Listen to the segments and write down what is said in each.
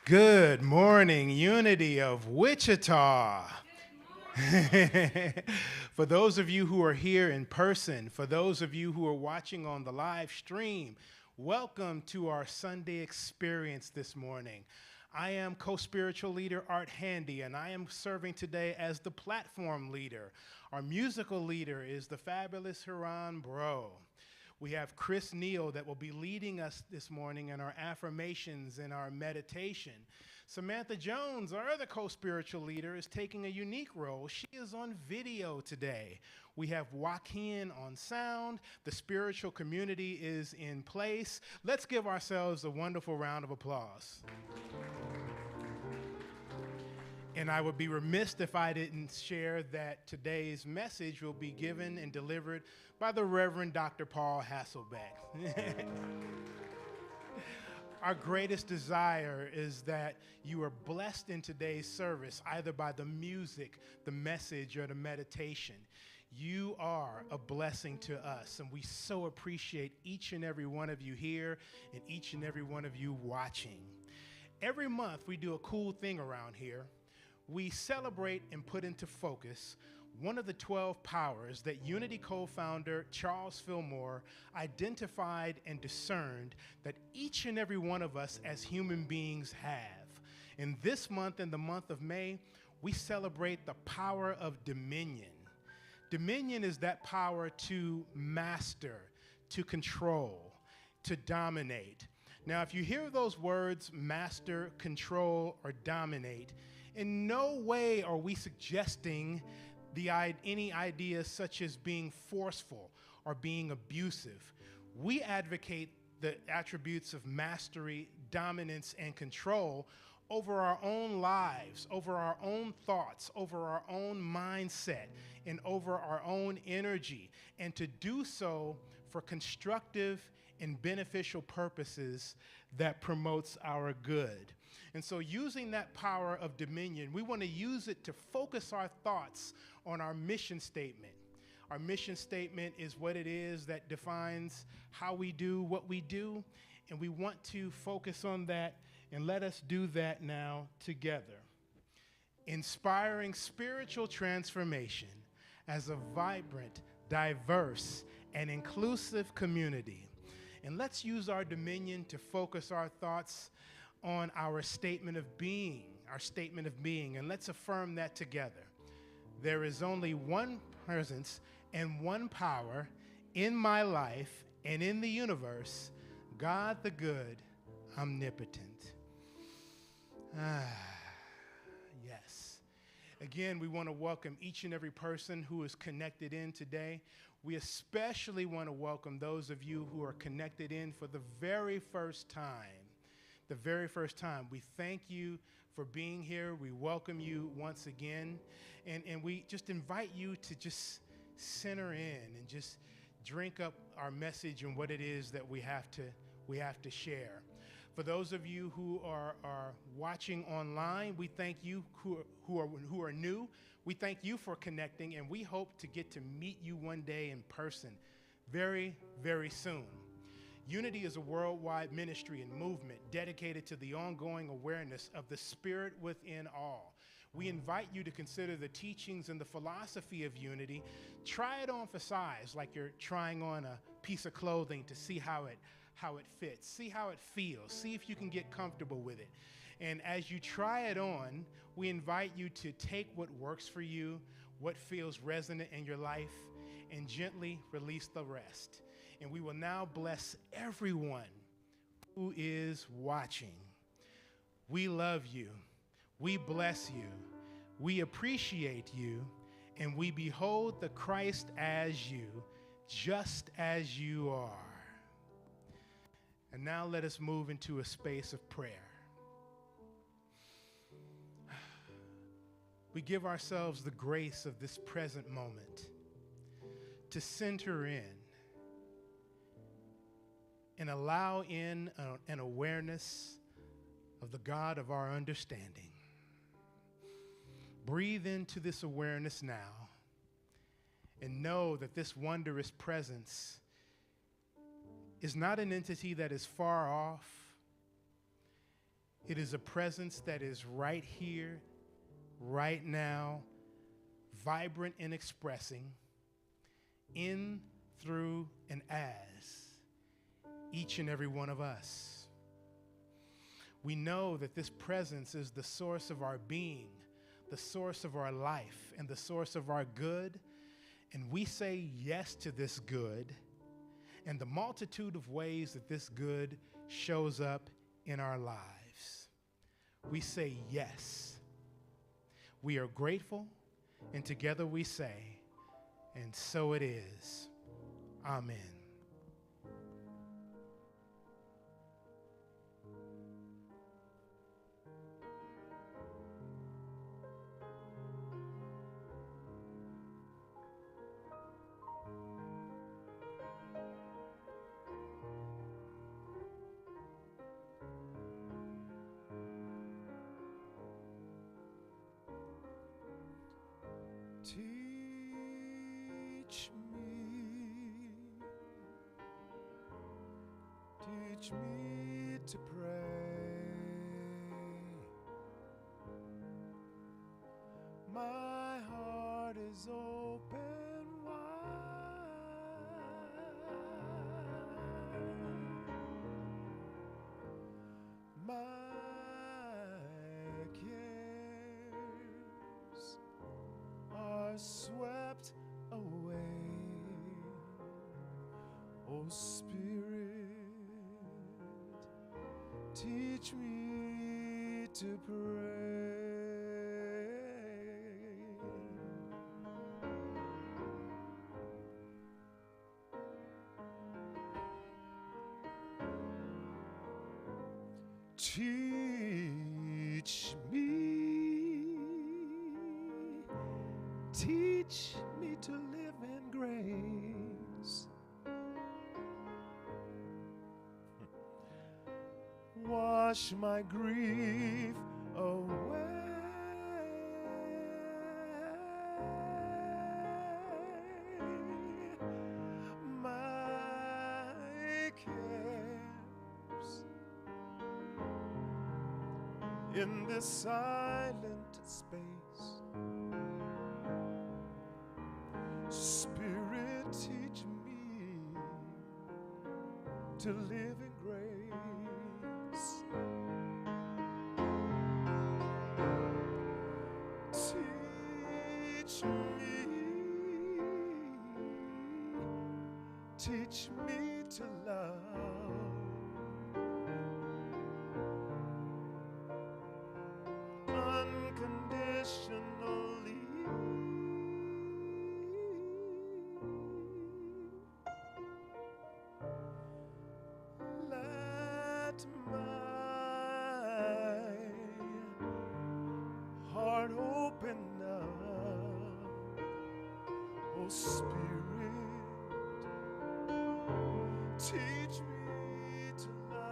Good morning, Unity of Wichita. For those of you who are here in person, for those of you who are watching on the live stream, welcome to our Sunday experience this morning. I am co-spiritual leader Art Handy, and I am serving today as the platform leader. Our musical leader is the fabulous Huron Bro. We have Chris Neal that will be leading us this morning in our affirmations and our meditation. Samantha Jones, our other co-spiritual leader, is taking a unique role. She is on video today. We have Joaquin on sound. The spiritual community is in place. Let's give ourselves a wonderful round of applause. And I would be remiss if I didn't share that today's message will be given and delivered by the Reverend Dr. Paul Hasselbeck. Our greatest desire is that you are blessed in today's service, either by the music, the message, or the meditation. You are a blessing to us, and we so appreciate each and every one of you here and each and every one of you watching. Every month, we do a cool thing around here. We celebrate and put into focus one of the 12 powers that Unity co-founder Charles Fillmore identified and discerned that each and every one of us as human beings have. And this month, in the month of May, we celebrate the power of dominion. Dominion is that power to master, to control, to dominate. Now, if you hear those words, master, control, or dominate, in no way are we suggesting any ideas such as being forceful or being abusive. We advocate the attributes of mastery, dominance, and control over our own lives, over our own thoughts, over our own mindset, and over our own energy, and to do so for constructive and beneficial purposes that promotes our good. And so using that power of dominion, we want to use it to focus our thoughts on our mission statement. Our mission statement is what it is that defines how we do what we do, and we want to focus on that, and let us do that now together. Inspiring spiritual transformation as a vibrant, diverse, and inclusive community. And let's use our dominion to focus our thoughts on our statement of being, and let's affirm that together. There is only one presence and one power in my life and in the universe, God the good, omnipotent. Yes. Again, we want to welcome each and every person who is connected in today. We especially want to welcome those of you who are connected in for the very first time. We thank you for being here. We welcome you once again. And we just invite you to just center in and just drink up our message and what it is that we have to share. For those of you who are watching online, we thank you who are new. We thank you for connecting, and we hope to get to meet you one day in person very, very soon. Unity is a worldwide ministry and movement dedicated to the ongoing awareness of the spirit within all. We invite you to consider the teachings and the philosophy of Unity. Try it on for size, like you're trying on a piece of clothing to see how it fits, see how it feels, see if you can get comfortable with it. And as you try it on, we invite you to take what works for you, what feels resonant in your life, and gently release the rest. And we will now bless everyone who is watching. We love you. We bless you. We appreciate you. And we behold the Christ as you, just as you are. And now let us move into a space of prayer. We give ourselves the grace of this present moment to center in and allow in an awareness of the God of our understanding. Breathe into this awareness now and know that this wondrous presence is not an entity that is far off. It is a presence that is right here, right now, vibrant and expressing, in, through, and as each and every one of us. We know that this presence is the source of our being, the source of our life, and the source of our good. And we say yes to this good and the multitude of ways that this good shows up in our lives. We say yes. We are grateful, and together we say, and so it is. Amen. Teach me to pray. My heart is open wide. My cares are swept away. Oh, Spirit, teach me to pray. Teach me to live in grace. Wash my grief away. My cares in this silent space. Spirit, teach me to live in grace. Teach me to love unconditionally. Let my heart open up, oh Spirit, teach me to love.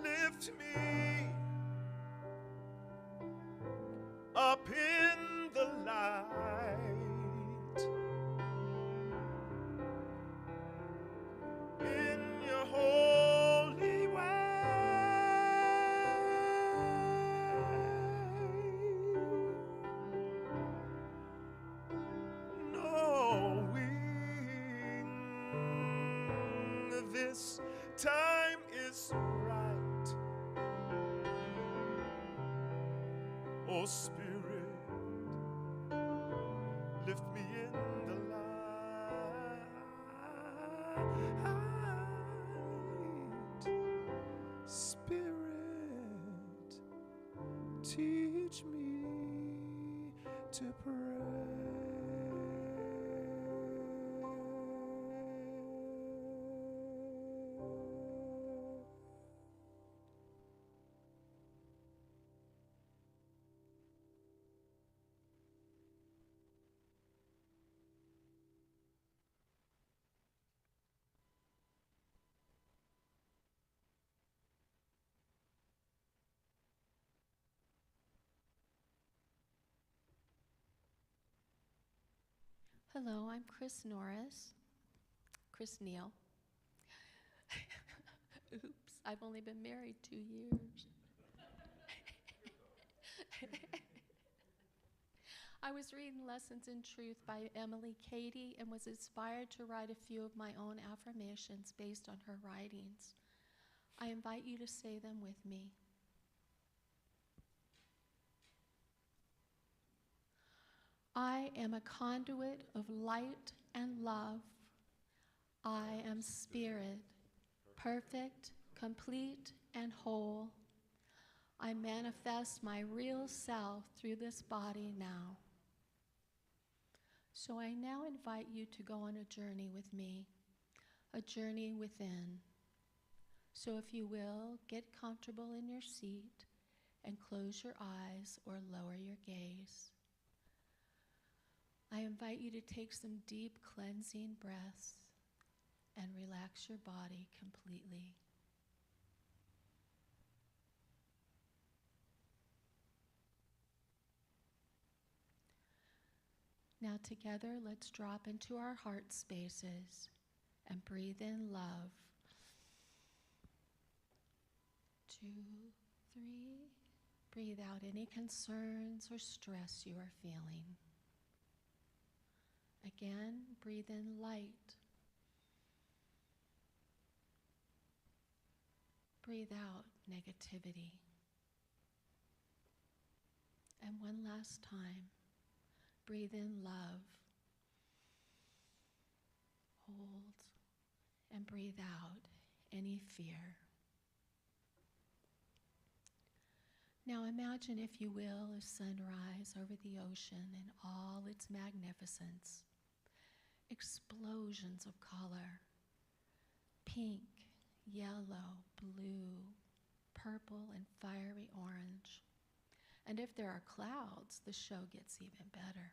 Lift me up in the light, in your holy way, knowing this time is right. Oh Spirit, lift me in the light. Spirit, teach me to pray. Hello, I'm Chris Norris. Chris Neal. Oops, I've only been married 2 years. I was reading Lessons in Truth by Emily Cady and was inspired to write a few of my own affirmations based on her writings. I invite you to say them with me. I am a conduit of light and love. I am spirit, perfect, complete, and whole. I manifest my real self through this body now. So I now invite you to go on a journey with me, a journey within. So if you will, get comfortable in your seat and close your eyes or lower your gaze. I invite you to take some deep cleansing breaths and relax your body completely. Now together, let's drop into our heart spaces and breathe in love. 2, 3. Breathe out any concerns or stress you are feeling. Again, breathe in light. Breathe out negativity. And one last time, breathe in love. Hold and breathe out any fear. Now imagine, if you will, a sunrise over the ocean in all its magnificence. Explosions of color, pink, yellow, blue, purple, and fiery orange. And if there are clouds, the show gets even better.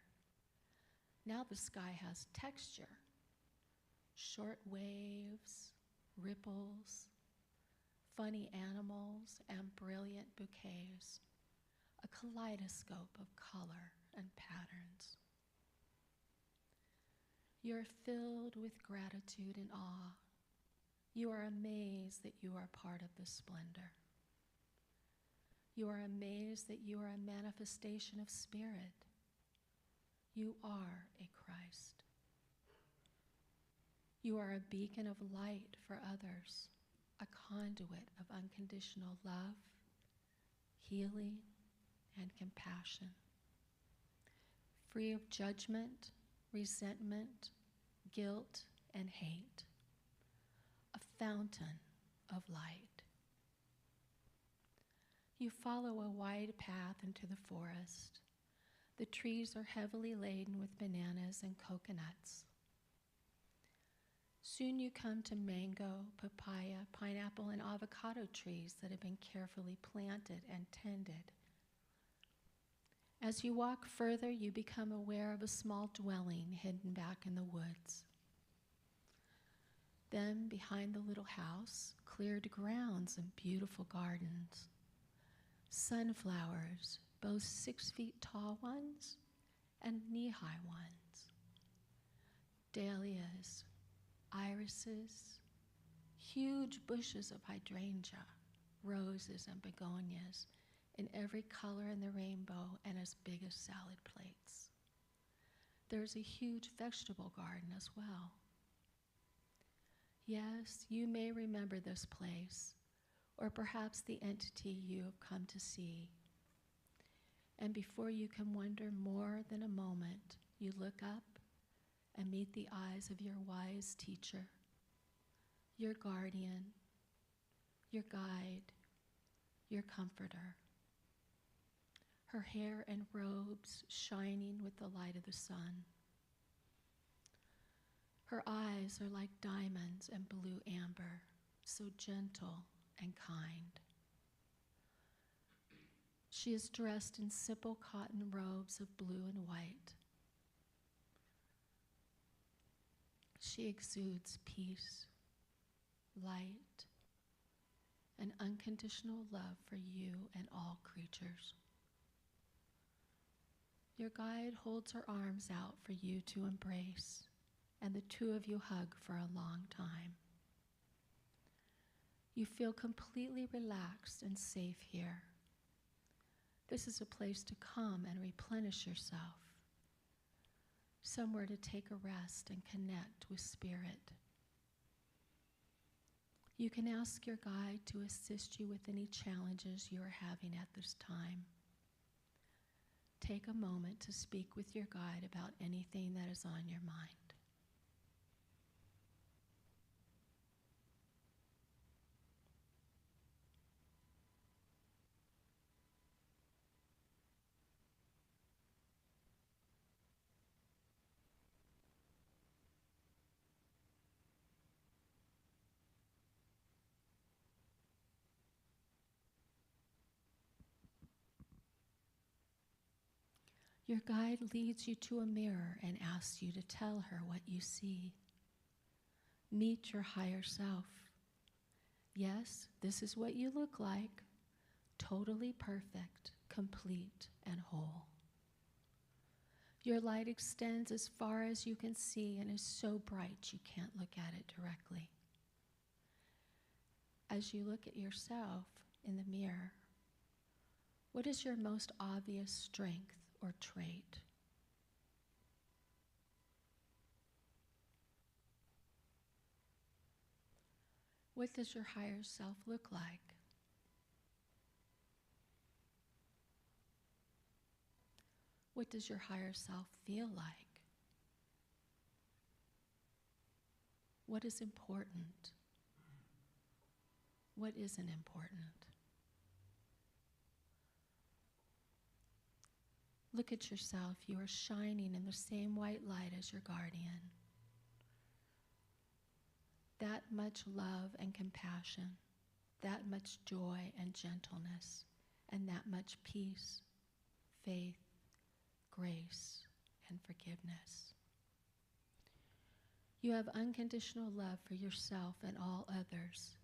Now the sky has texture, short waves, ripples, funny animals, and brilliant bouquets, a kaleidoscope of color and patterns. You're filled with gratitude and awe. You are amazed that you are part of the splendor. You are amazed that you are a manifestation of spirit. You are a Christ. You are a beacon of light for others, a conduit of unconditional love, healing, and compassion. Free of judgment, resentment, guilt, and hate. A fountain of light. You follow a wide path into the forest. The trees are heavily laden with bananas and coconuts. Soon you come to mango, papaya, pineapple, and avocado trees that have been carefully planted and tended. As you walk further, you become aware of a small dwelling hidden back in the woods. Then, behind the little house, cleared grounds and beautiful gardens. Sunflowers, both 6 feet tall ones and knee-high ones. Dahlias, irises, huge bushes of hydrangea, roses and begonias in every color in the rainbow and as big as salad plates. There's a huge vegetable garden as well. Yes, you may remember this place, or perhaps the entity you have come to see. And before you can wonder more than a moment, you look up and meet the eyes of your wise teacher, your guardian, your guide, your comforter. Her hair and robes shining with the light of the sun. Her eyes are like diamonds and blue amber, so gentle and kind. She is dressed in simple cotton robes of blue and white. She exudes peace, light, and unconditional love for you and all creatures. Your guide holds her arms out for you to embrace, and the two of you hug for a long time. You feel completely relaxed and safe here. This is a place to come and replenish yourself, somewhere to take a rest and connect with spirit. You can ask your guide to assist you with any challenges you are having at this time. Take a moment to speak with your guide about anything that is on your mind. Your guide leads you to a mirror and asks you to tell her what you see. Meet your higher self. Yes, this is what you look like, totally perfect, complete, and whole. Your light extends as far as you can see and is so bright you can't look at it directly. As you look at yourself in the mirror, what is your most obvious strength or trait? What does your higher self look like? What does your higher self feel like? What is important? What isn't important? Look at yourself. You are shining in the same white light as your guardian. That much love and compassion, that much joy and gentleness, and that much peace, faith, grace, and forgiveness. You have unconditional love for yourself and all others.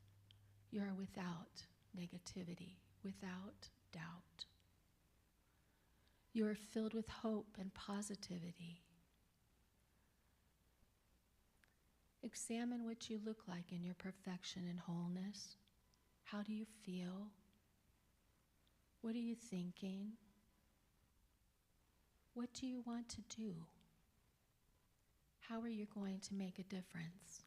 You are without negativity, without doubt. You are filled with hope and positivity. Examine what you look like in your perfection and wholeness. How do you feel? What are you thinking? What do you want to do? How are you going to make a difference?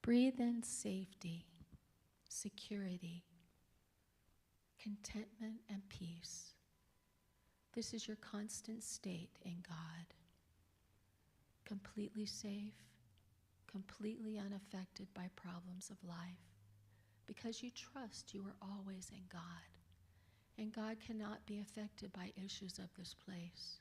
Breathe in safety, security, contentment, and peace. This is your constant state in God. Completely safe, completely unaffected by problems of life, because you trust you are always in God, and God cannot be affected by issues of this place.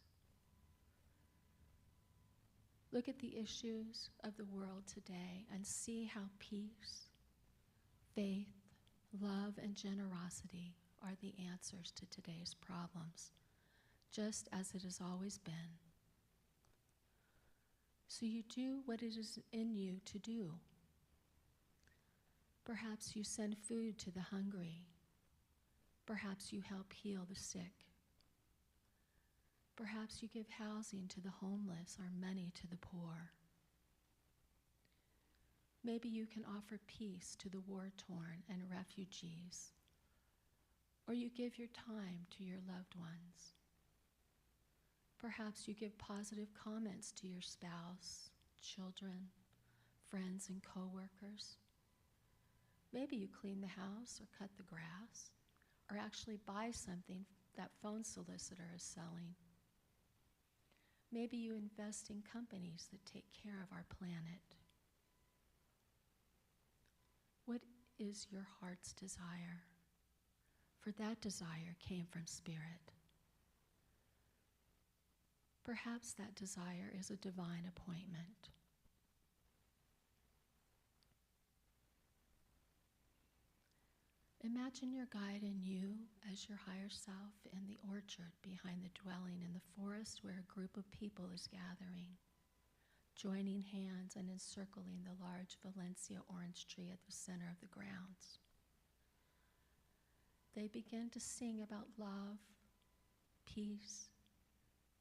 Look at the issues of the world today and see how peace, faith, love, and generosity are the answers to today's problems, just as it has always been. So you do what it is in you to do. Perhaps you send food to the hungry. Perhaps you help heal the sick. Perhaps you give housing to the homeless or money to the poor. Maybe you can offer peace to the war-torn and refugees. Or you give your time to your loved ones. Perhaps you give positive comments to your spouse, children, friends, and coworkers. Maybe you clean the house or cut the grass, or actually buy something that phone solicitor is selling. Maybe you invest in companies that take care of our planet. What is your heart's desire? For that desire came from Spirit. Perhaps that desire is a divine appointment. Imagine your guide and you as your higher self in the orchard behind the dwelling in the forest where a group of people is gathering, joining hands and encircling the large Valencia orange tree at the center of the grounds. they begin to sing about love, peace,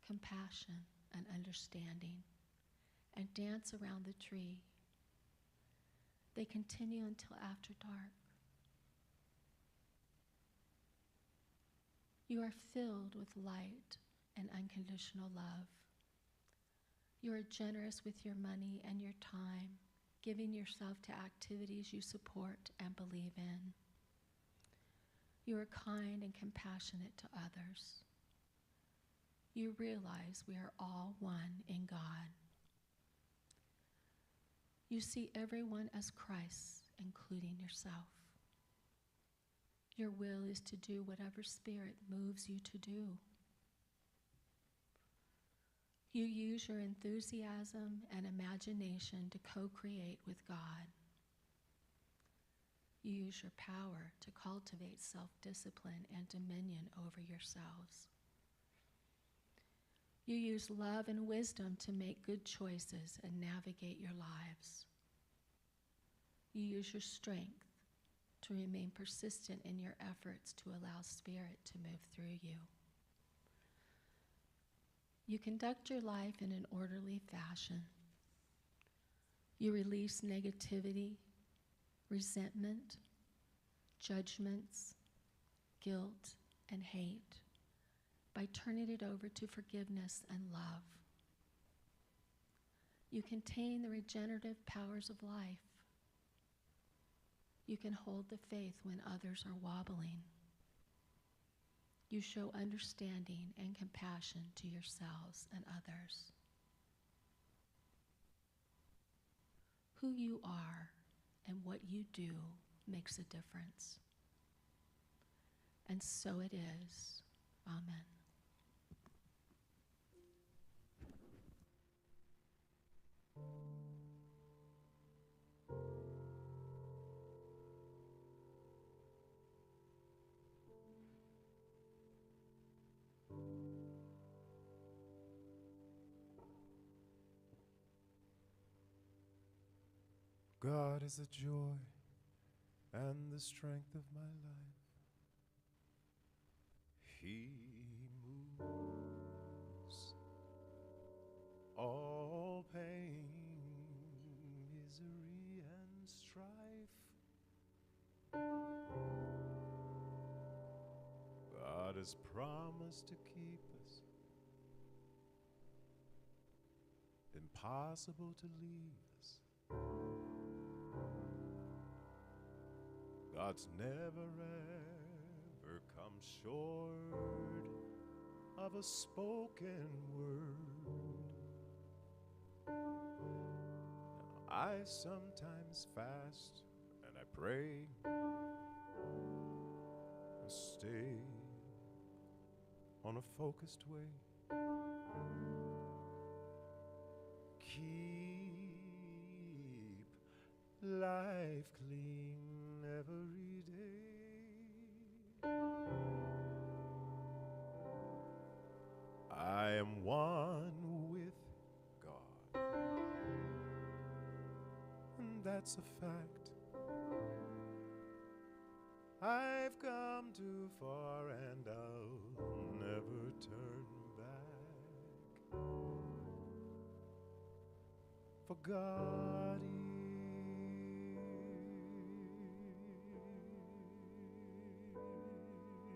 compassion, and understanding, and dance around the tree. They continue until after dark. You are filled with light and unconditional love. You are generous with your money and your time, giving yourself to activities you support and believe in. You are kind and compassionate to others. You realize we are all one in God. You see everyone as Christ, including yourself. Your will is to do whatever spirit moves you to do. You use your enthusiasm and imagination to co-create with God. You use your power to cultivate self-discipline and dominion over yourselves. You use love and wisdom to make good choices and navigate your lives. You use your strength to remain persistent in your efforts to allow Spirit to move through you. You conduct your life in an orderly fashion. You release negativity, resentment, judgments, guilt, and hate by turning it over to forgiveness and love. You contain the regenerative powers of life. You can hold the faith when others are wobbling. You show understanding and compassion to yourselves and others. Who you are and what you do makes a difference. And so it is. Amen. God is the joy and the strength of my life. He moves all pain, misery, and strife. God has promised to keep us. Impossible to leave us. God's never ever come short of a spoken word. Now, I sometimes fast and I pray and stay on a focused way. Keep life clean every day. I am one with God, and that's a fact. I've come too far and I'll never turn back. For God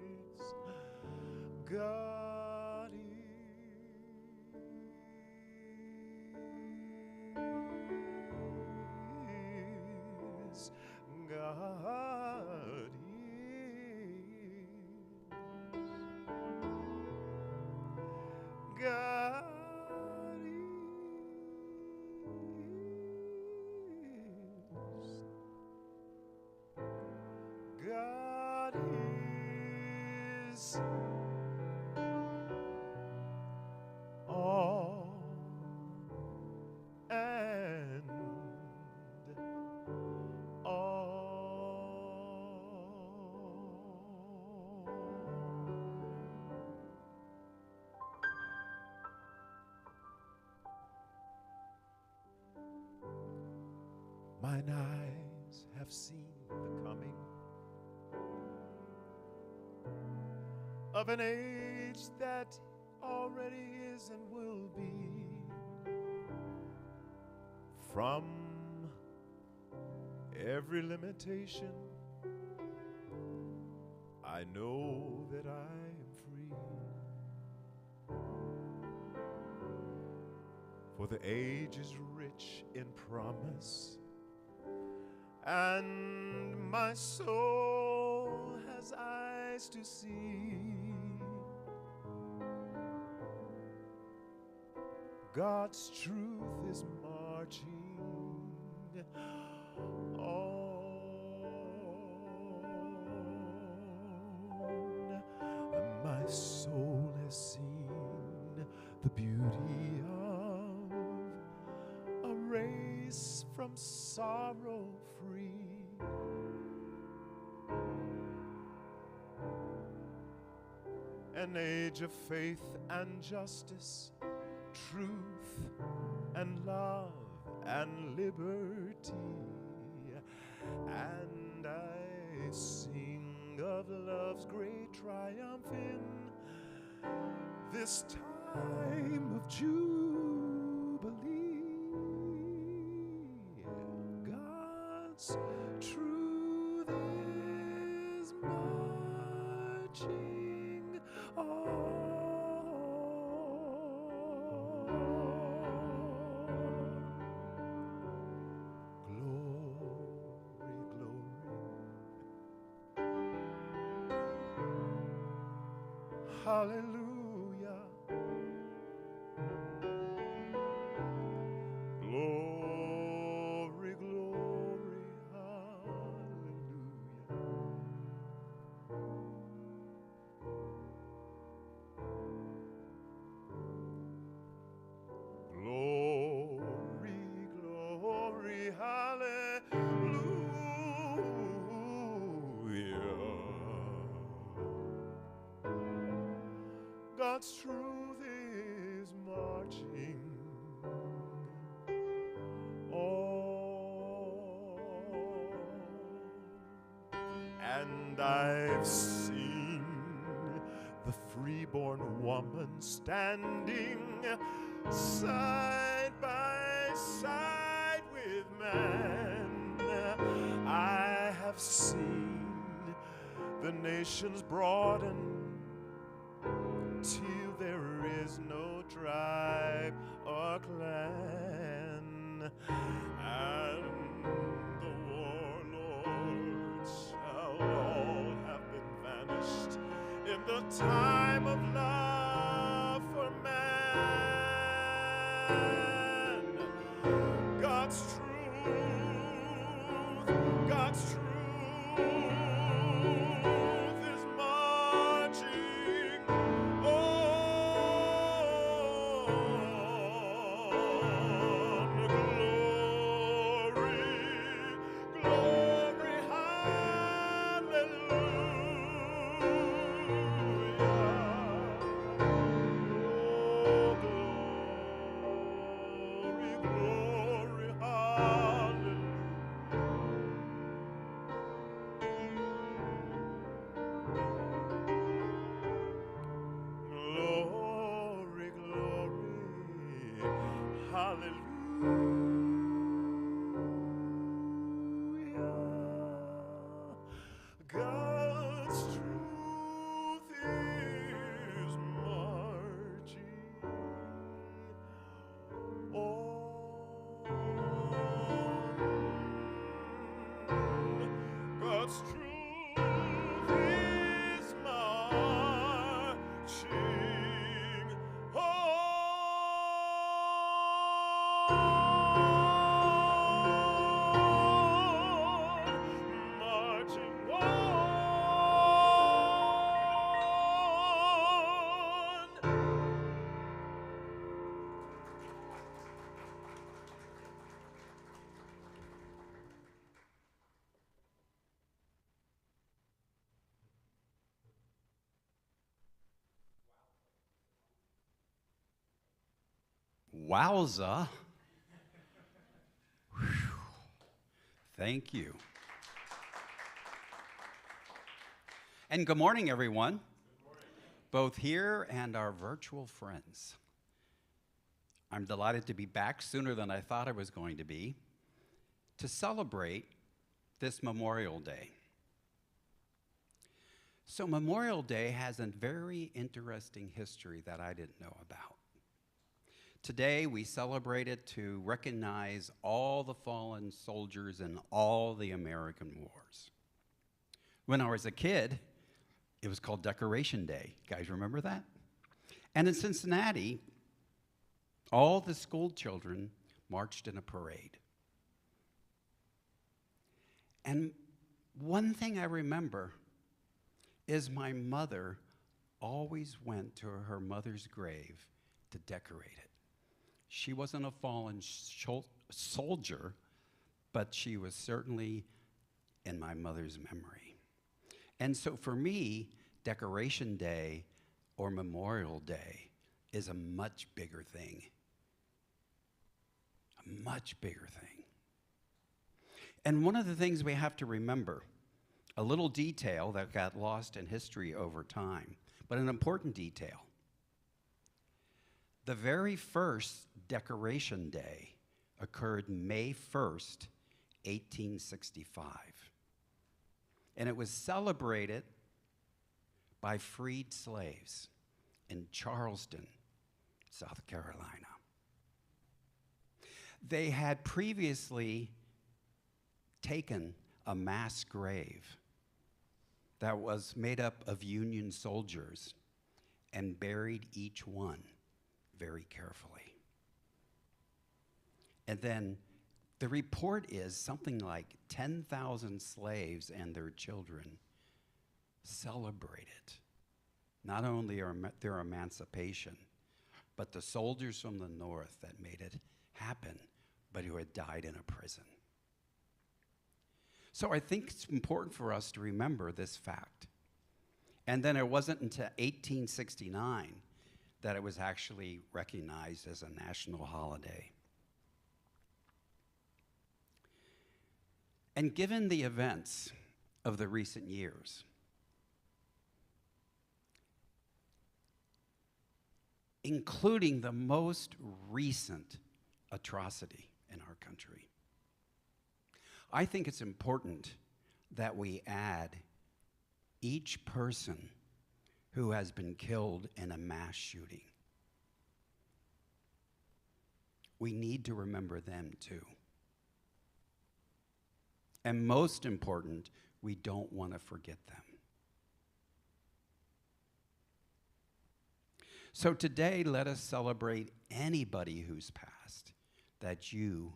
is, God is, God is, God. God is all and all. Mine eyes have seen the coming, of an age that already is and will be. From every limitation, I know that I am free. For the age is rich in promise, and my soul has eyes to see. God's truth is marching on. My soul has seen the beauty of a race from sorrow free. An age of faith and justice, truth and love and liberty. And I sing of love's great triumph in this time of jubilee. God's truth is marching on. Hallelujah. Glory, glory, hallelujah. Glory, glory, hallelujah. God's truth is marching on. And I've seen the freeborn woman standing side by side with man. I have seen the nations broaden till there is no tribe or clan, and the warlords shall all have been vanished in the time of love for man. God's truth, God's truth is marching on. Glory, glory, hallelujah. Oh, glory, glory, hallelujah. Glory, glory, hallelujah. God's truth is marching on. God's truth is marching on. Marching on. Wowza. Whew. Thank you. And good morning, everyone. both here and our virtual friends. I'm delighted to be back sooner than I thought I was going to be to celebrate this Memorial Day. So Memorial Day has a very interesting history that I didn't know about. Today we celebrate it to recognize all the fallen soldiers in all the American wars. When I was a kid, it was called Decoration Day. You guys remember that? And in Cincinnati, all the school children marched in a parade. And one thing I remember is my mother always went to her mother's grave to decorate it. She wasn't a fallen soldier, but she was certainly in my mother's memory. And so for me, Decoration Day or Memorial Day is a much bigger thing. A much bigger thing. And one of the things we have to remember, a little detail that got lost in history over time, but an important detail. The very first Decoration Day occurred May 1st, 1865. And it was celebrated by freed slaves in Charleston, South Carolina. They had previously taken a mass grave that was made up of Union soldiers and buried each one very carefully. And then the report is something like 10,000 slaves and their children celebrated not only their emancipation, but the soldiers from the North that made it happen, but who had died in a prison. So I think it's important for us to remember this fact. And then it wasn't until 1869 that it was actually recognized as a national holiday. And given the events of the recent years, including the most recent atrocity in our country, I think it's important that we add each person who has been killed in a mass shooting. We need to remember them too. And most important, we don't want to forget them. So today, let us celebrate anybody who's passed that you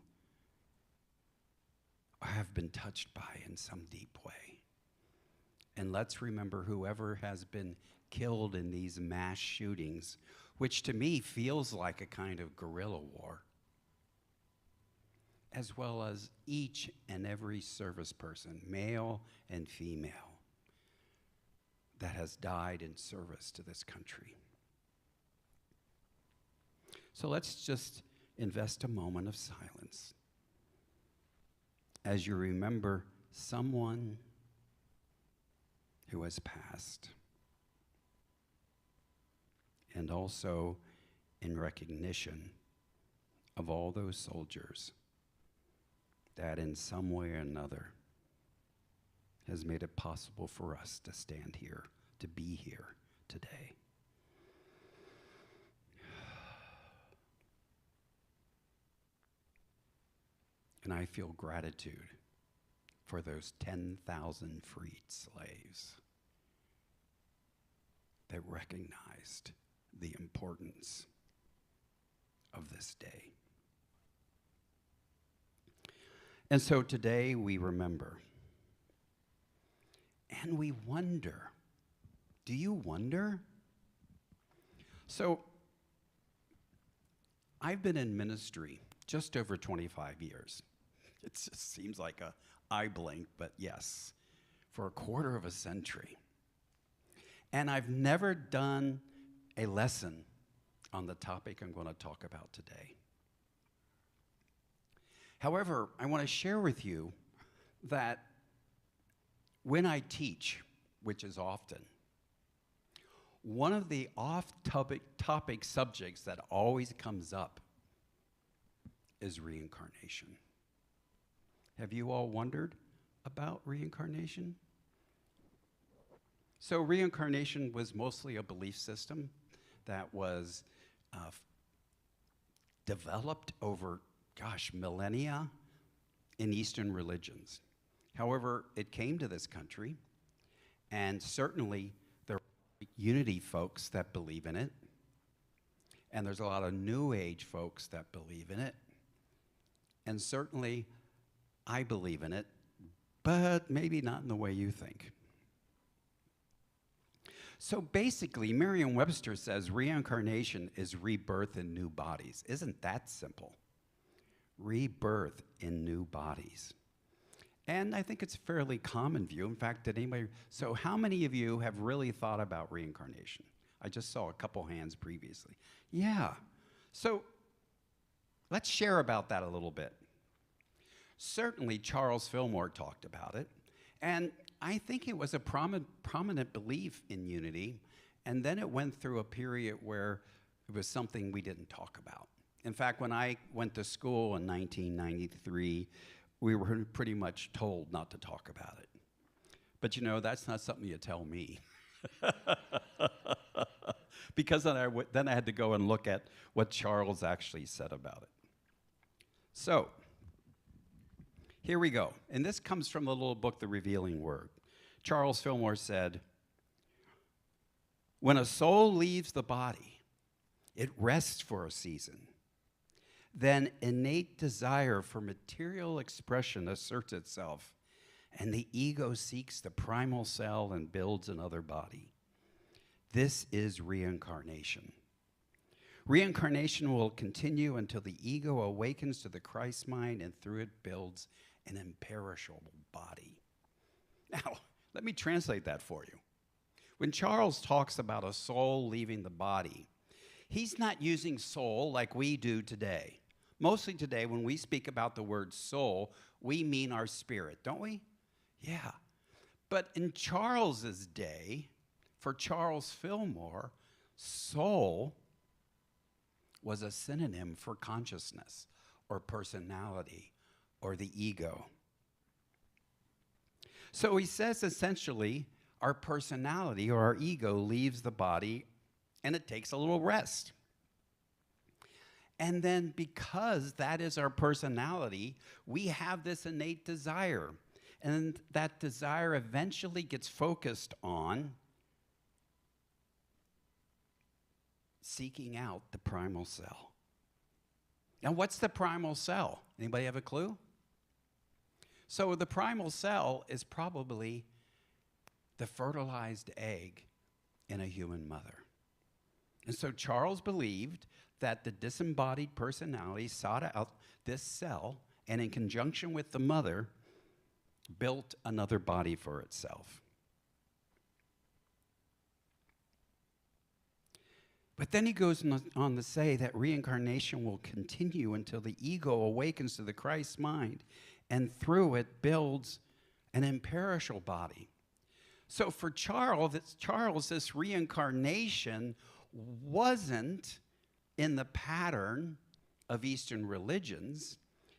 have been touched by in some deep way. And let's remember whoever has been killed in these mass shootings, which to me feels like a kind of guerrilla war, as well as each and every service person, male and female, that has died in service to this country. So let's just invest a moment of silence as you remember someone who has passed, and also in recognition of all those soldiers that in some way or another has made it possible for us to stand here, to be here today. And I feel gratitude for those 10,000 freed slaves that recognized the importance of this day. And so today we remember. And we wonder. Do you wonder? So I've been in ministry just over 25 years. It just seems like a eye blink, but yes, for a quarter of a century. And I've never done a lesson on the topic I'm going to talk about today. However, I want to share with you that when I teach, which is often, one of the off-topic subjects that always comes up is reincarnation. Have you all wondered about reincarnation? So reincarnation was mostly a belief system that was developed over, millennia in Eastern religions. However, it came to this country, and certainly there are Unity folks that believe in it, and there's a lot of New Age folks that believe in it, and certainly I believe in it, but maybe not in the way you think. So basically, Merriam-Webster says reincarnation is rebirth in new bodies. Isn't that simple? Rebirth in new bodies. And I think it's a fairly common view. In fact, so how many of you have really thought about reincarnation? I just saw a couple hands previously. Yeah. So let's share about that a little bit. Certainly, Charles Fillmore talked about it. And I think it was a prominent belief in unity, and then it went through a period where it was something we didn't talk about. In fact, when I went to school in 1993, we were pretty much told not to talk about it. But you know, that's not something you tell me. Because then I had to go and look at what Charles actually said about it. So, here we go. And this comes from the little book, The Revealing Word. Charles Fillmore said, when a soul leaves the body, it rests for a season. Then innate desire for material expression asserts itself, and the ego seeks the primal cell and builds another body. This is reincarnation. Reincarnation will continue until the ego awakens to the Christ mind and through it builds an imperishable body. Now, let me translate that for you. When Charles talks about a soul leaving the body, he's not using soul like we do today. Mostly today, when we speak about the word soul, we mean our spirit, don't we? Yeah. But in Charles's day, for Charles Fillmore, soul was a synonym for consciousness or personality or the ego. So he says essentially our personality or our ego leaves the body and it takes a little rest. And then because that is our personality, we have this innate desire. And that desire eventually gets focused on seeking out the primal cell. Now, what's the primal cell? Anybody have a clue? So the primal cell is probably the fertilized egg in a human mother. And so Charles believed that the disembodied personality sought out this cell and in conjunction with the mother built another body for itself. But then he goes on to say that reincarnation will continue until the ego awakens to the Christ mind and through it builds an imperishable body. So for Charles, this reincarnation wasn't in the pattern of Eastern religions.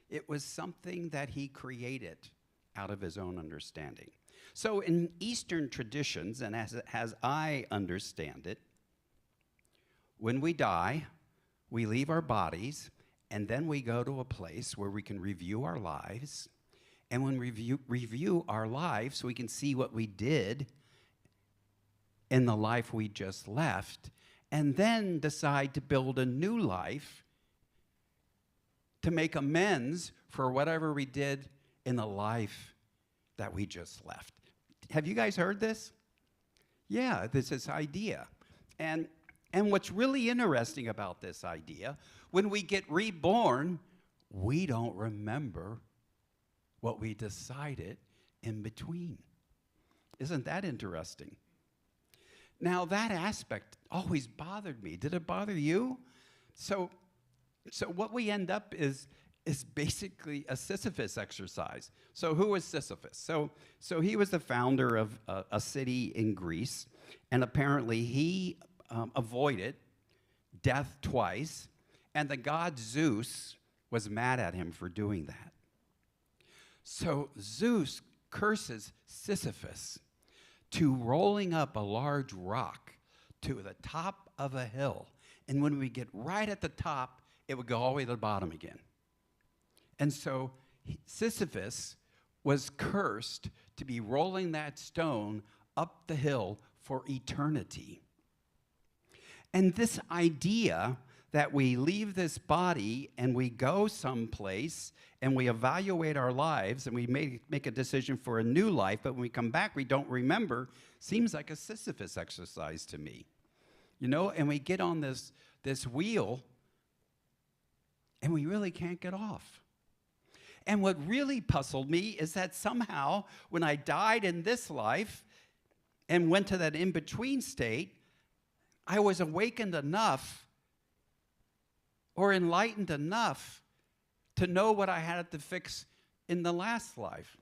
It was something that he created out of his own understanding. So in Eastern traditions, and as I understand it, when we die, we leave our bodies, and then we go to a place where we can review our lives. And when we review our lives, we can see what we did in the life we just left, and then decide to build a new life to make amends for whatever we did in the life that we just left. Have you guys heard this? Yeah, this idea. And what's really interesting about this idea, when we get reborn, we don't remember what we decided in between. Isn't that interesting? Now, that aspect always bothered me. Did it bother you? So what we end up is is basically a Sisyphus exercise. So who was Sisyphus? So he was the founder of a city in Greece, and apparently he avoided death twice, and the god Zeus was mad at him for doing that. So Zeus curses Sisyphus to rolling up a large rock to the top of a hill. And when we get right at the top, it would go all the way to the bottom again. And so Sisyphus was cursed to be rolling that stone up the hill for eternity. And this idea that we leave this body and we go someplace and we evaluate our lives and we make a decision for a new life, but when we come back we don't remember, seems like a Sisyphus exercise to me. You know, and we get on this wheel and we really can't get off. And what really puzzled me is that somehow when I died in this life and went to that in-between state, I was awakened enough or enlightened enough to know what I had to fix in the last life.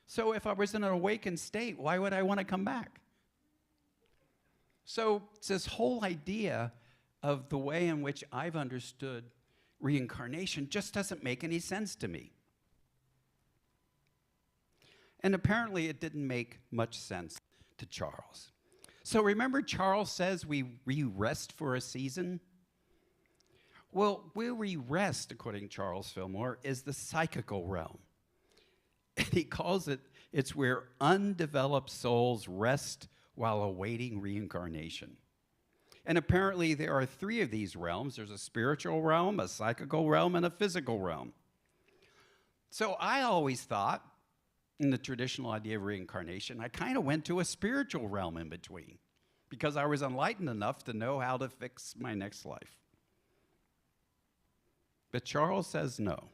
So if I was in an awakened state, why would I want to come back? So it's this whole idea of the way in which I've understood reincarnation just doesn't make any sense to me. And apparently it didn't make much sense to Charles. So remember Charles says we rest for a season? Well, where we rest, according to Charles Fillmore, is the psychical realm. And he calls it's where undeveloped souls rest while awaiting reincarnation. And apparently there are 3 of these realms. There's a spiritual realm, a psychical realm, and a physical realm. So I always thought, in the traditional idea of reincarnation, I kind of went to a spiritual realm in between because I was enlightened enough to know how to fix my next life. But Charles says no,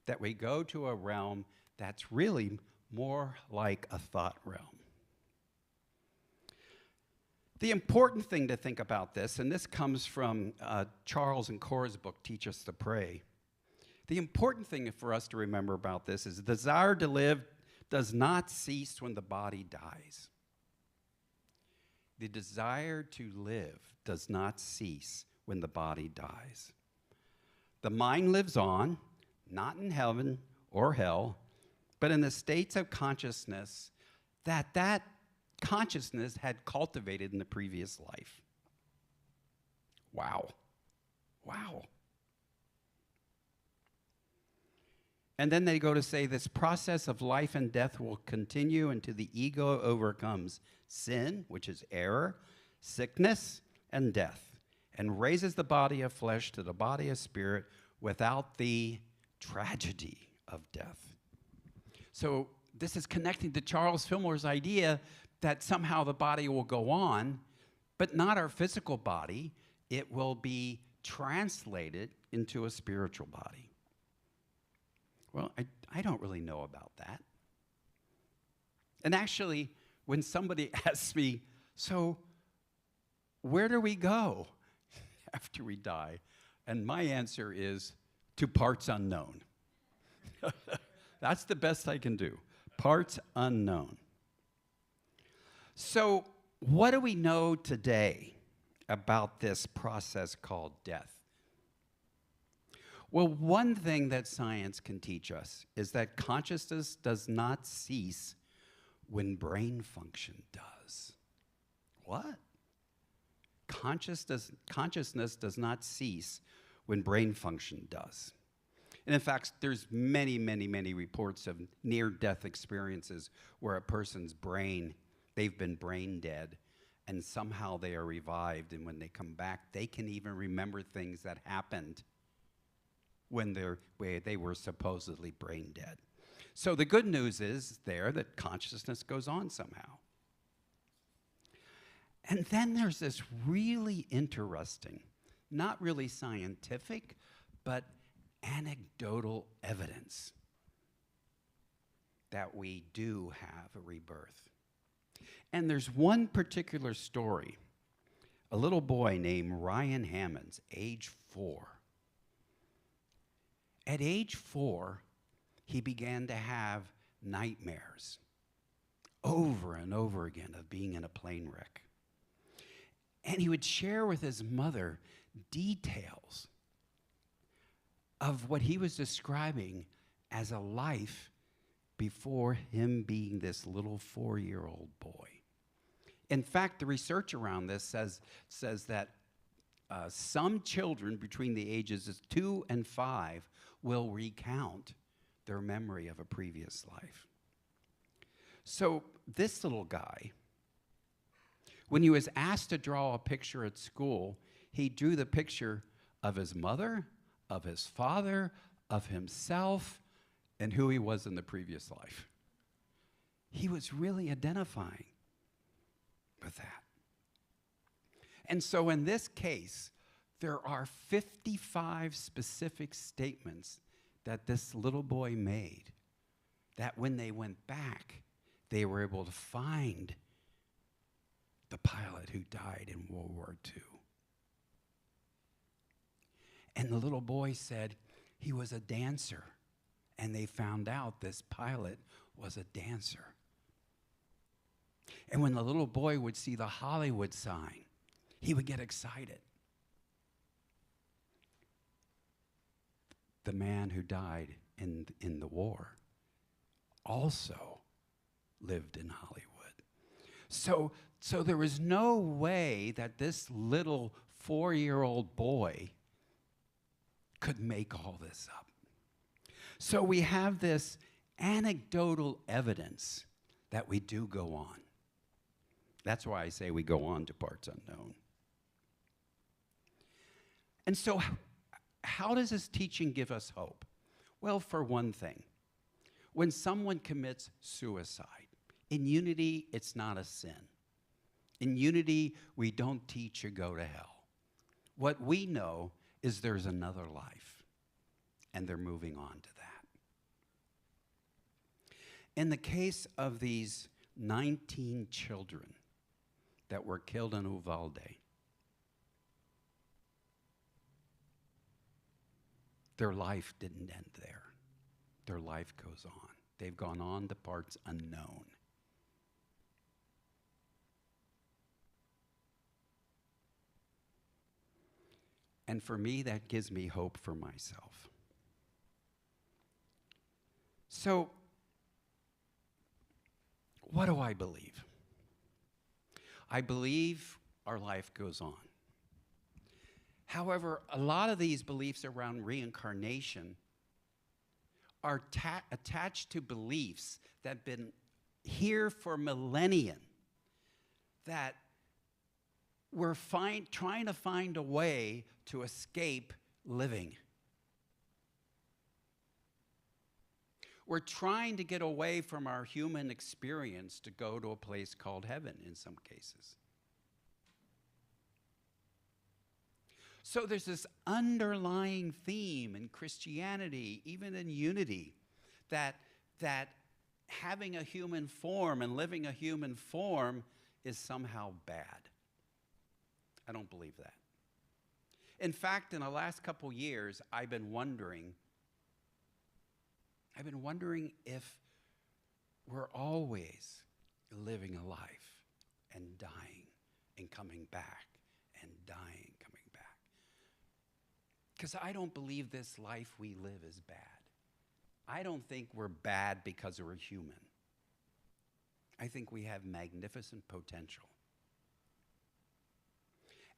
that we go to a realm that's really more like a thought realm. The important thing to think about this, and this comes from Charles and Cora's book, Teach Us to Pray. The important thing for us to remember about this is the desire to live does not cease when the body dies. The desire to live does not cease when the body dies. The mind lives on, not in heaven or hell, but in the states of consciousness that consciousness had cultivated in the previous life. Wow. Wow. And then they go to say this process of life and death will continue until the ego overcomes sin, which is error, sickness, and death, and raises the body of flesh to the body of spirit without the tragedy of death. So this is connecting to Charles Fillmore's idea that somehow the body will go on, but not our physical body. It will be translated into a spiritual body. Well, I don't really know about that. And actually, when somebody asks me, so where do we go after we die? And my answer is, to parts unknown. That's the best I can do. Parts unknown. So what do we know today about this process called death? Well, one thing that science can teach us is that consciousness does not cease when brain function does. What? Consciousness does not cease when brain function does. And in fact, there's many, many, many reports of near-death experiences where a person's brain, they've been brain dead, and somehow they are revived, and when they come back, they can even remember things that happened when they were supposedly brain dead. So the good news is there that consciousness goes on somehow. And then there's this really interesting, not really scientific, but anecdotal evidence that we do have a rebirth. And there's one particular story, a little boy named Ryan Hammonds, age 4. At age 4, he began to have nightmares over and over again of being in a plane wreck. And he would share with his mother details of what he was describing as a life before him being this little 4-year-old boy. In fact, the research around this says that some children between the ages of 2 and 5 will recount their memory of a previous life. So this little guy, when he was asked to draw a picture at school, he drew the picture of his mother, of his father, of himself, and who he was in the previous life. He was really identifying with that. And so in this case, there are 55 specific statements that this little boy made that when they went back, they were able to find the pilot who died in World War II. And the little boy said he was a dancer, and they found out this pilot was a dancer. And when the little boy would see the Hollywood sign, he would get excited. The man who died in the war also lived in Hollywood. So there was no way that this little 4-year-old boy could make all this up. So we have this anecdotal evidence that we do go on. That's why I say we go on to parts unknown. And so how does this teaching give us hope? Well, for one thing, when someone commits suicide, in unity, it's not a sin. In unity, we don't teach you go to hell. What we know is there's another life, and they're moving on to that. In the case of these 19 children that were killed in Uvalde, their life didn't end there. Their life goes on. They've gone on to parts unknown. And for me, that gives me hope for myself. So, what do I believe? I believe our life goes on. However, a lot of these beliefs around reincarnation are attached to beliefs that have been here for millennia, that we're trying to find a way to escape living. We're trying to get away from our human experience to go to a place called heaven in some cases. So there's this underlying theme in Christianity, even in unity, that having a human form and living a human form is somehow bad. I don't believe that. In fact, in the last couple years, I've been wondering if we're always living a life and dying and coming back and dying, coming back. Because I don't believe this life we live is bad. I don't think we're bad because we're human. I think we have magnificent potential.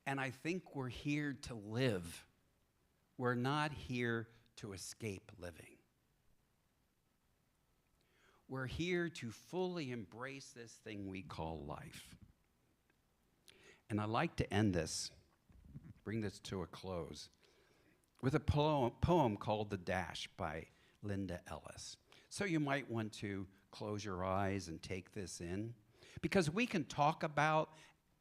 And I think we're here to live. We're not here to escape living. We're here to fully embrace this thing we call life. And I'd like to end this, bring this to a close, with a poem called The Dash by Linda Ellis. So you might want to close your eyes and take this in, because we can talk about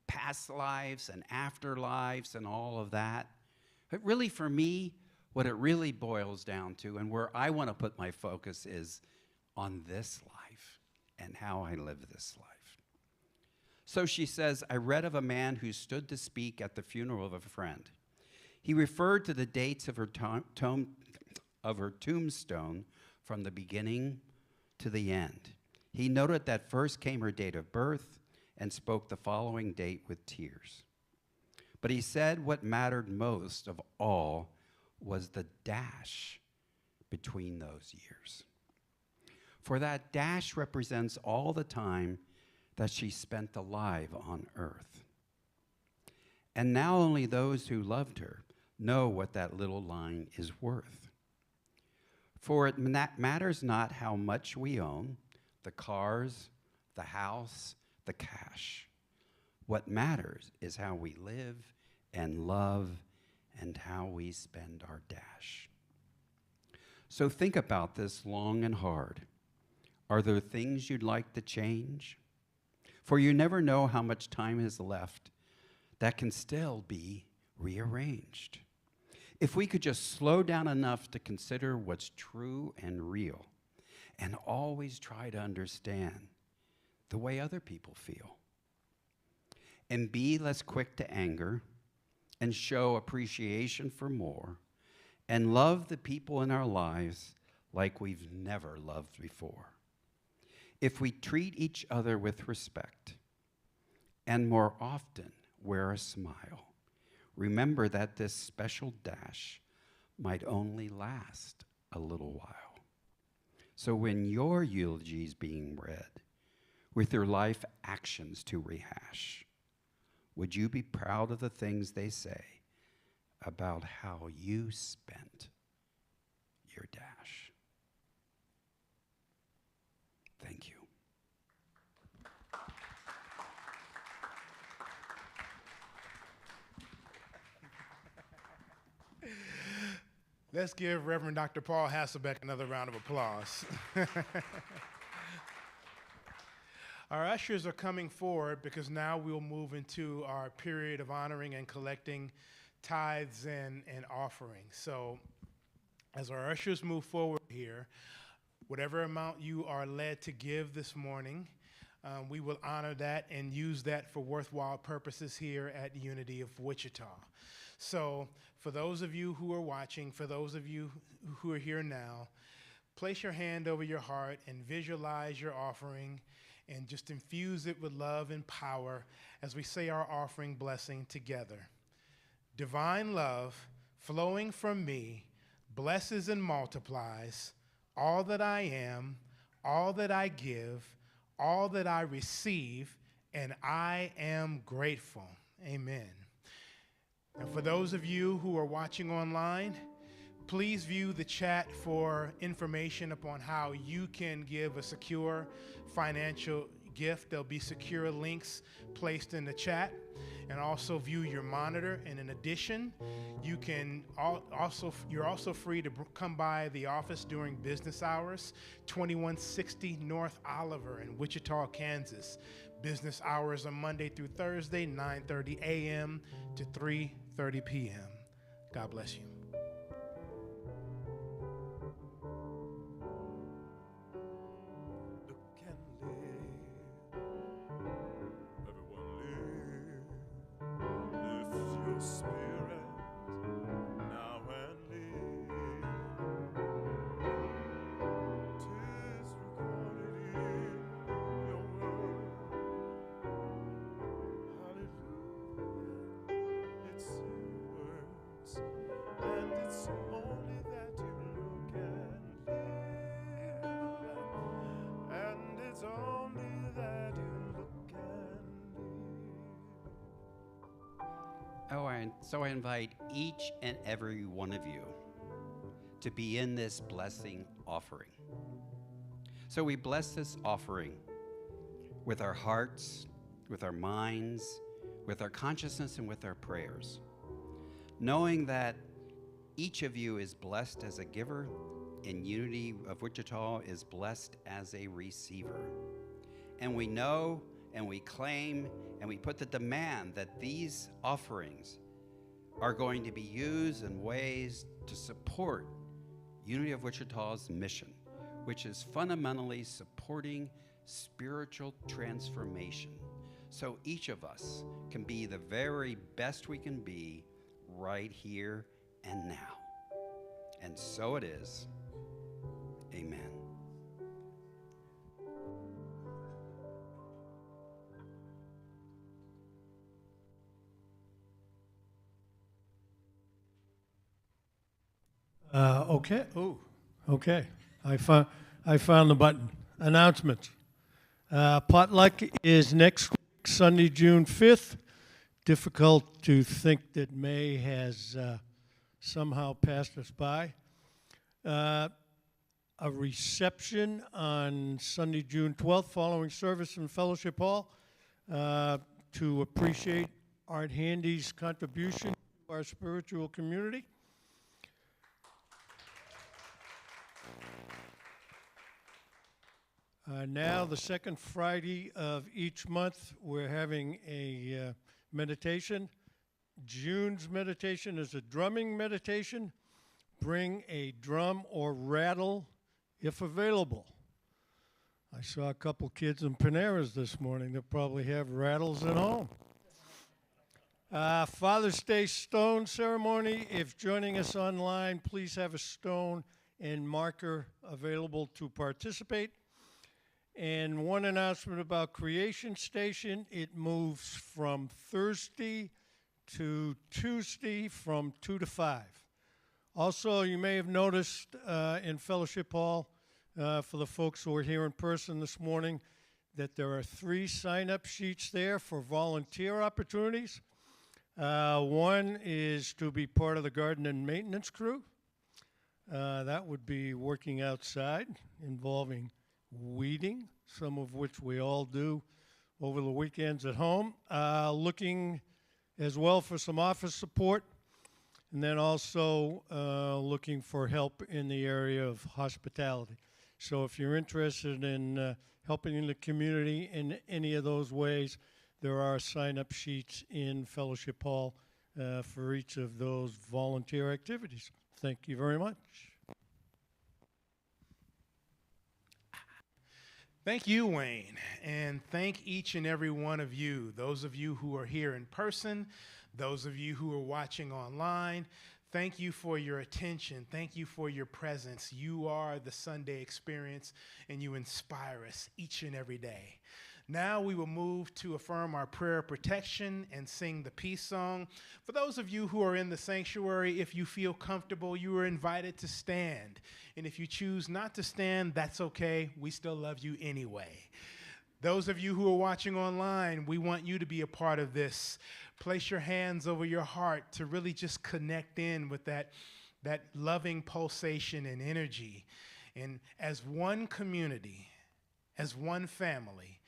past lives and afterlives and all of that. But really, for me, what it really boils down to, and where I want to put my focus, is on this life and how I live this life. So she says, I read of a man who stood to speak at the funeral of a friend. He referred to the dates of her of her tombstone from the beginning to the end. He noted that first came her date of birth and spoke the following date with tears. But he said what mattered most of all was the dash between those years. For that dash represents all the time that she spent alive on earth. And now only those who loved her know what that little line is worth. For it matters not how much we own, the cars, the house, the cash. What matters is how we live and love and how we spend our dash. So think about this long and hard. Are there things you'd like to change? For you never know how much time is left that can still be rearranged. If we could just slow down enough to consider what's true and real, and always try to understand the way other people feel, and be less quick to anger, and show appreciation for more, and love the people in our lives like we've never loved before. If we treat each other with respect, and more often wear a smile, remember that this special dash might only last a little while. So when your eulogy is being read, with your life actions to rehash, would you be proud of the things they say about how you spent your dash? Thank you. Let's give Reverend Dr. Paul Hasselbeck another round of applause. Our ushers are coming forward because now we'll move into our period of honoring and collecting tithes and offerings. So as our ushers move forward here, whatever amount you are led to give this morning, we will honor that and use that for worthwhile purposes here at Unity of Wichita. So for those of you who are watching, for those of you who are here now, place your hand over your heart and visualize your offering and just infuse it with love and power as we say our offering blessing together. Divine love flowing from me blesses and multiplies all that I am, all that I give, all that I receive, and I am grateful. Amen. And for those of you who are watching online, please view the chat for information upon how you can give a secure financial gift. There'll be secure links placed in the chat, and also view your monitor. And in addition, you're also free to come by the office during business hours, 2160 North Oliver in Wichita, Kansas. Business hours are Monday through Thursday, 9:30 a.m. to 3:30 p.m. God bless you. Look and live. Everyone live. Lift your spirit now and live. 'Tis recorded in your word. Hallelujah. It's yours, and it's only that you look and live, and it's only that you look and live. So I invite each and every one of you to be in this blessing offering. So we bless this offering with our hearts, with our minds, with our consciousness, and with our prayers, knowing that each of you is blessed as a giver, and Unity of Wichita is blessed as a receiver. And we know and we claim and we put the demand that these offerings are going to be used in ways to support Unity of Wichita's mission, which is fundamentally supporting spiritual transformation, so each of us can be the very best we can be right here and now. And so it is. Amen. Okay. Ooh. Okay. I found the button. Announcements. Potluck is next week, Sunday, June 5th. Difficult to think that May has somehow passed us by. A reception on Sunday, June 12th, following service in Fellowship Hall, to appreciate Art Handy's contribution to our spiritual community. Now, the second Friday of each month, we're having a meditation. June's meditation is a drumming meditation. Bring a drum or rattle if available. I saw a couple kids in Panera's this morning that probably have rattles at home. Father's Day stone ceremony. If joining us online, please have a stone and marker available to participate. And one announcement about Creation Station. It moves from Thursday to Tuesday from 2 to 5. Also, you may have noticed in Fellowship Hall, for the folks who are here in person this morning, that there are 3 sign-up sheets there for volunteer opportunities. One is to be part of the garden and maintenance crew. That would be working outside, involving weeding, some of which we all do over the weekends at home. Looking as well for some office support, and then also looking for help in the area of hospitality. So if you're interested in helping in the community in any of those ways, there are sign-up sheets in Fellowship Hall for each of those volunteer activities. Thank you very much. Thank you, Wayne, and thank each and every one of you, those of you who are here in person, those of you who are watching online. Thank you for your attention. Thank you for your presence. You are the Sunday experience, and you inspire us each and every day. Now we will move to affirm our prayer of protection and sing the peace song. For those of you who are in the sanctuary, if you feel comfortable, you are invited to stand. And if you choose not to stand, that's okay. We still love you anyway. Those of you who are watching online, we want you to be a part of this. Place your hands over your heart to really just connect in with that loving pulsation and energy. And as one community, as one family,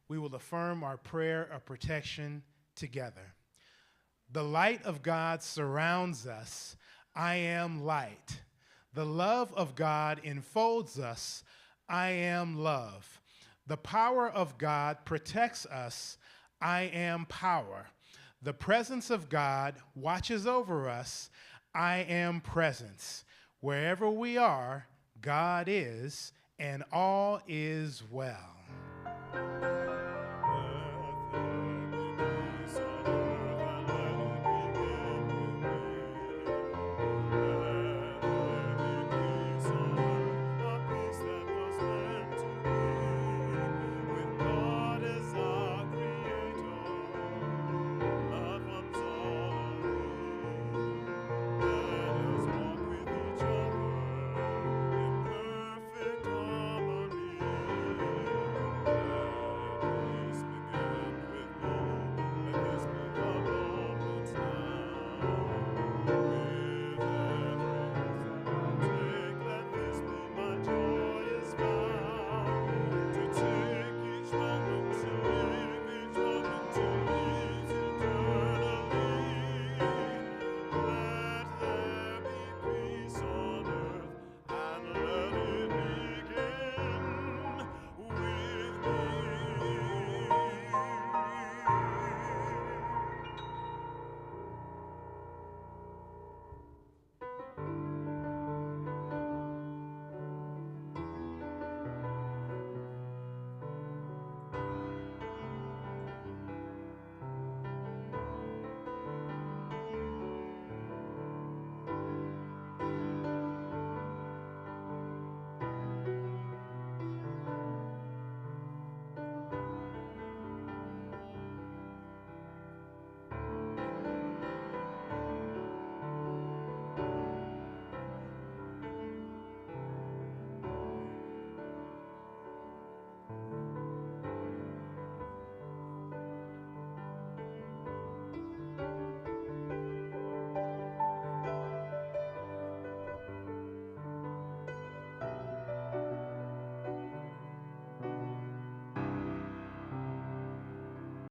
we will affirm our prayer of protection together. The light of God surrounds us. I am light. The love of God enfolds us. I am love. The power of God protects us. I am power. The presence of God watches over us. I am presence. Wherever we are, God is, and all is well.